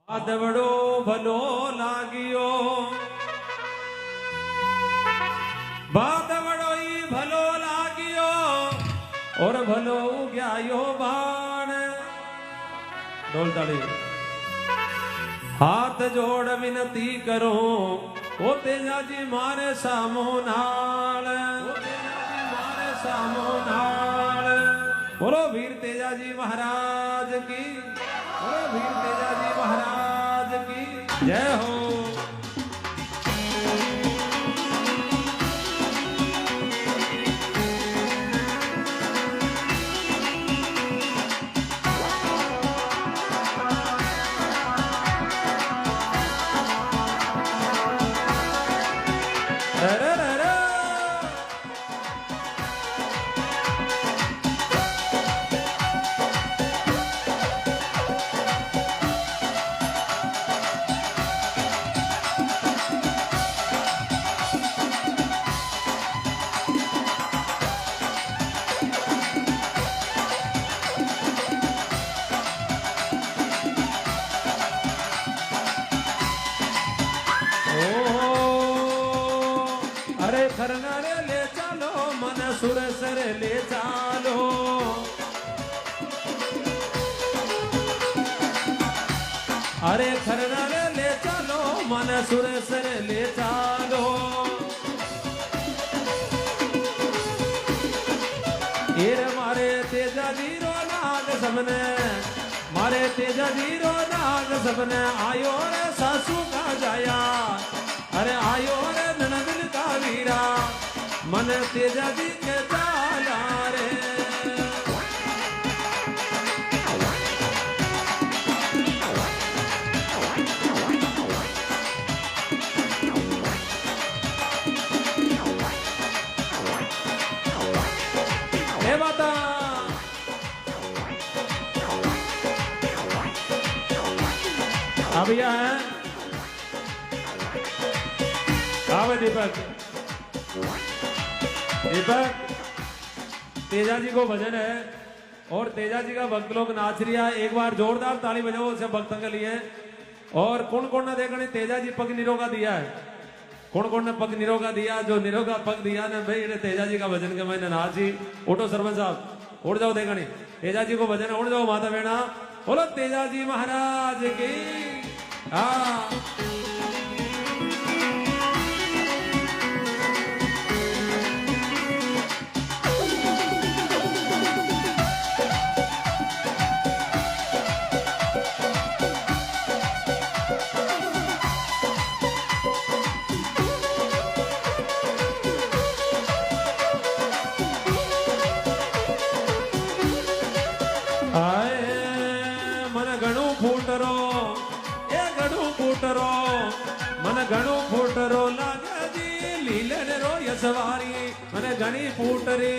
આદવડો ભલો લાગ્યો, ભાદવડો ઈ ભલો લાગ્યો, ઓર ભલો ઉગ્યાયો બાણ. ઢોલ તાળી. હાથ જોડ વિનતી કરો, ઓ તેજાજી મારે સામો નાળ, મારે સામો નાળ. બોલો વીર તેજાજી મહારાજ કી, બોલો વીર તેજાજી મહારાજ કી જય હો. ખરનારે લે ચાલો, મન સુરસર લે ચાલો. અરે ખરનારે લે ચાલો, મન સુરસર લે ચાલો. એર મારે તેજાજીરો નાગ સબને, મારે તેજાજીરો નાગ સબને આયો રે સાસુ કા જાયા. અરે આયો રે નનદન કા વીરા, मन तेजाजी के चाला रे. हे माता अभी है आवे दीपक. दीपक तेजाजी को भजन है और तेजाजी का भक्त लोग नाच रिया है. एक बार जोरदार ताली बजाओ सब भक्तों के लिए. और कौन कौन ने देखा नहीं तेजाजी पग निरोगा दिया है, कौन कौन ने पग निरोगा दिया. जो निरोगा पग दिया ने भाई ने तेजाजी का भजन के मैंने नाची. उठो सरपंच साहब उठ जाओ. देखा नहीं तेजाजी को भजन उठ जाओ माता बहना. बोलो तेजाजी महाराज की. हाँ मन घणो फूटरो लागे जी लीलन रो यसवारी. मन घणी फूटरी,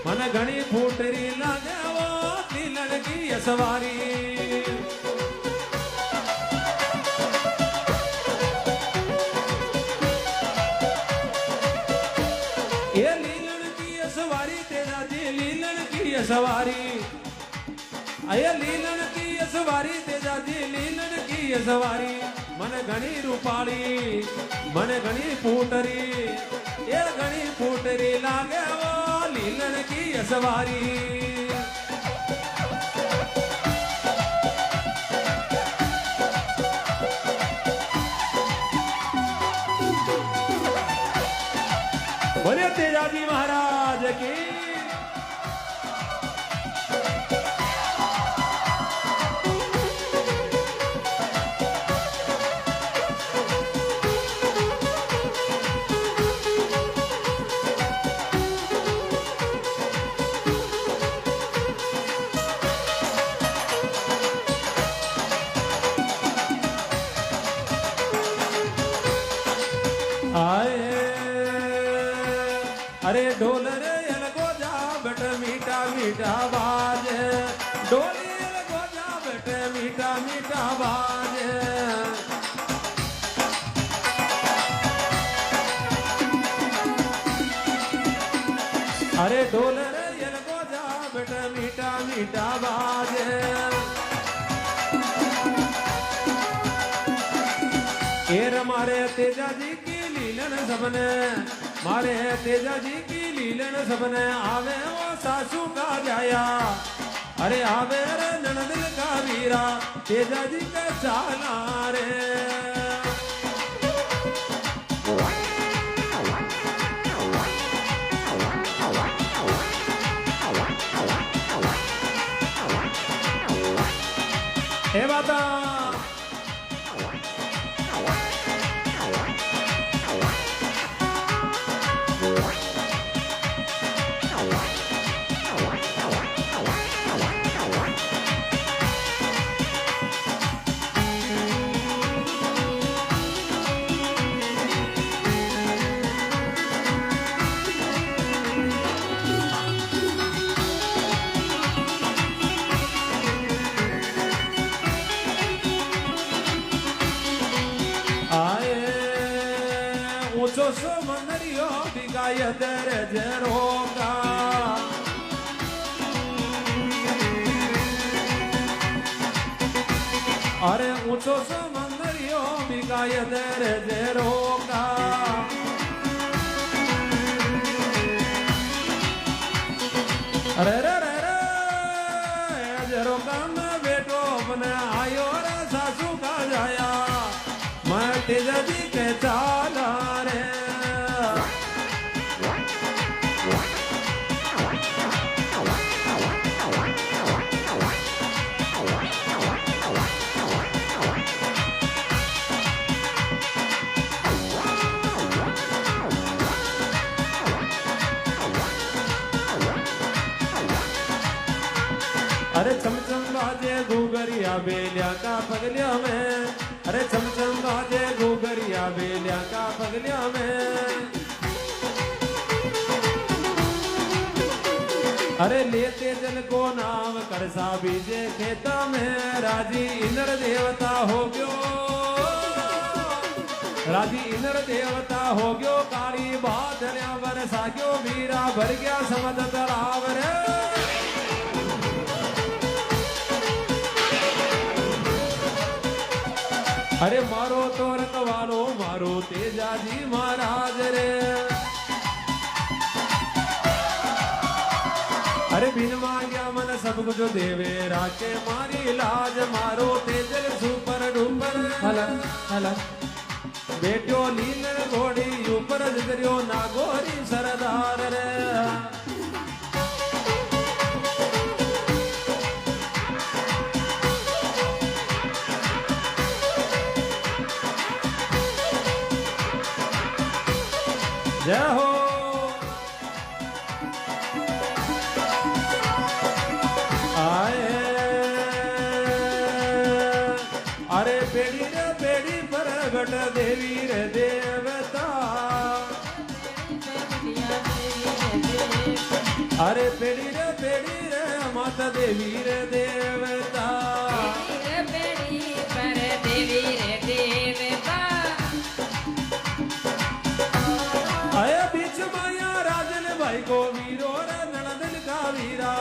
मन घणी फूटरी लागे वो लीलन की यसवारी. ये लीलन की यसवारी तेजाजी लीलन की यसवारी. अये लीलन की यसवारी तेजाजी लीलन की यसवारी. मन घणी रूपाली, मन घणी फूटरी, ये घणी फूटरी लागे वो लीलन की यसवारी. बोलिए तेजाजी महाराज की. अरे ढोल रे अलगो जा बट मीठा मीठा बाज. डोली अलगो जा बट मीठा मीठा बाज. अरे ढोल रे अलगो जा बट मीठा मीठा बाज. एर मारे तेजा जी की लीलन सबने, मारे तेजा जी की लीलन सबने, आवे वो सासू का जाया, अरे आवे रे ननदिल का वीरा, तेजा जी का चाला रे। हे बाता ऊंचो समंदरियो बिगाय दर जरोगा, अरे ऊंचो समंदरियो बिगाय दर जरोगा, अरे रे रे रे जरोगा में बेटो अपने आयो रे सासू का जाया, मैं तेजा जी के चाला रे। अरे चमचम बाजे घूगरिया बेलिया का पगलिया में, अरे चमचम बाजे घूगरिया बेलिया का पगलिया में, अरे लेते जल को नाम करसा बीजे खेता में, राजी इंद्र देवता हो गयो, राजी इंद्र देवता हो गयो, काली बादलिया बरसा गयो, वीरा भर गया समझ तलाव रे। अरे मारो तो रखवालो मारो तेजा जी महाराज रे, अरे बिन मांग्या मन सब कुछ देवे, राके मारी लाज, मारो तेजल सुपर डूपर हलन हलन, बेटियो लीलन घोड़ी ऊपर जगरियो नागोरी सरदार रे। जय हो आए, अरे बेड़ी रे बेड़ी पर गट देवी रे देवता, अरे बेड़ी रे माता देवी रे देवता, बेड़ी पर देवी रे देवता, आया बीच माया राजन भाई को वीरो रे ननदन का वीरा,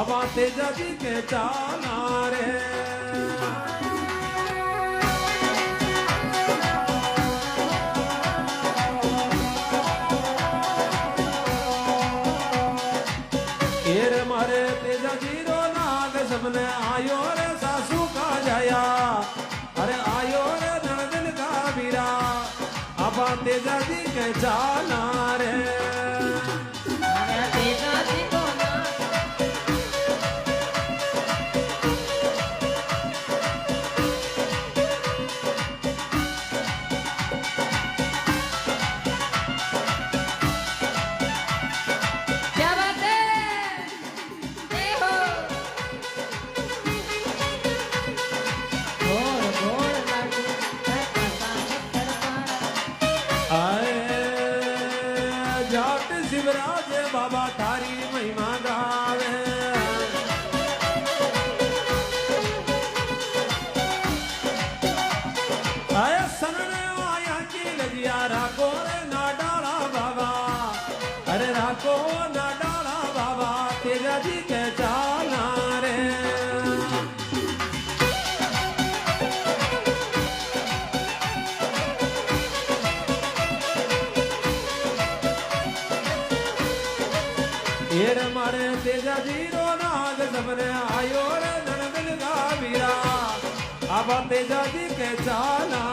अब तेजा जी के चाला रे। एर मारे तेजा जी रो नाग सबने आयो रे सासू का जाया, अरे आयो रे ननदन का वीरा, अब तेजा जी के चाला रे। तेजा जी को क्या बात है, देखो गोर गोर लागू आए जा एर मारे तेजा जी रो नाग सबने आयो रे ननदिल का वीरा अब तेजा जी के चाला